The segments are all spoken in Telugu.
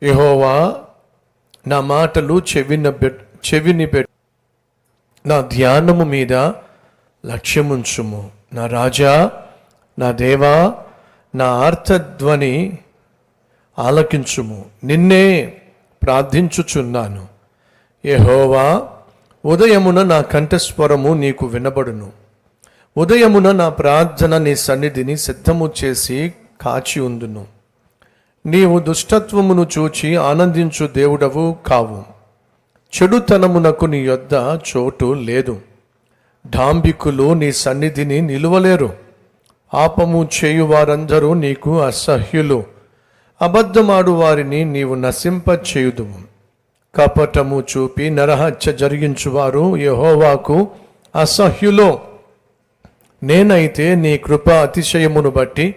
యెహోవా నా మాటలు చెవిని పెట్టు, నా ధ్యానము మీద లక్ష్యముంచుము. నా రాజా, నా దేవా, నా ఆర్తధ్వని ఆలకించుము. నిన్నే ప్రార్థించుచున్నాను. యెహోవా, ఉదయమున నా కంఠస్వరము నీకు వినబడును. ఉదయమున నా ప్రార్థన నీ సన్నిధిని సిద్ధము చేసి కాచి ఉందును. నీవు దుష్టత్వమును చూచి ఆనందించు దేవుడవు కావు. చెడుతనమునకు నీ యొద్ద చోటు లేదు. డాంబికులు నీ సన్నిధిని నిలువలేరు. పాపము చేయువారందరూ నీకు అసహ్యులు. అబద్ధమాడు వారిని నీవు నశింపచేయుదువు. కపటము చూపి నరహత్య జరిగించువారు యెహోవాకు అసహ్యులో. నేనైతే నీ కృప అతిశయమును బట్టి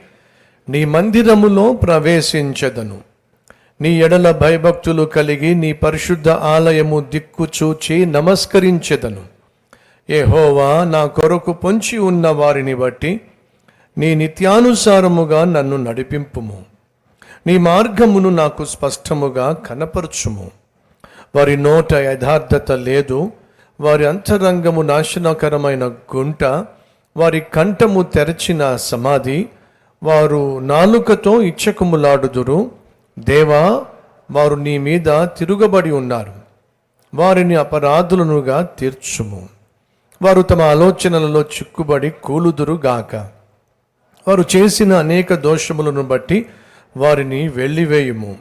నీ మందిరములో ప్రవేశించెదను. నీ ఎడల భయభక్తులు కలిగి నీ పరిశుద్ధ ఆలయము దిక్కు చూచి నమస్కరించెదను. యెహోవా, నా కొరకు పొంచి ఉన్న వారిని బట్టి నీ నిత్యానుసారముగా నన్ను నడిపింపుము. నీ మార్గమును నాకు స్పష్టముగా కనపరచుము. వారి నోట యథార్థత లేదు. వారి అంతరంగము నాశనకరమైన గుంట. వారి కంఠము తెరచిన సమాధి. వారు నాలుకతో ఇచ్చకములాడుదురు. దేవా, వారు నీ మీద తిరుగబడి ఉన్నారు. వారిని అపరాధులనుగా తీర్చుము. వారు తమ ఆలోచనలలో చిక్కుబడి కూలుదురుగాక. వారు చేసిన అనేక దోషములను బట్టి వారిని వెళ్ళివేయుము.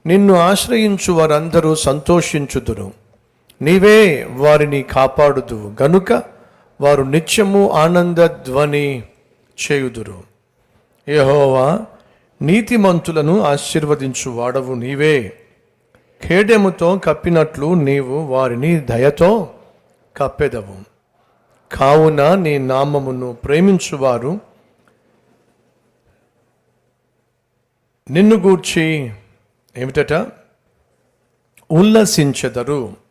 నిన్ను ఆశ్రయించు వారందరూ సంతోషించుదురు. నీవే వారిని కాపాడుదువు గనుక వారు నిత్యము ఆనంద ధ్వని చేయుదురు. యెహోవా, నీతిమంతులను ఆశీర్వదించు వాడవు నీవే. ఖేడెముతో కప్పినట్లు నీవు వారిని దయతో కప్పెదవు. కావున నీ నామమును ప్రేమించువారు నిన్ను గూర్చి ఏమిటట ఉల్లసించెదరు.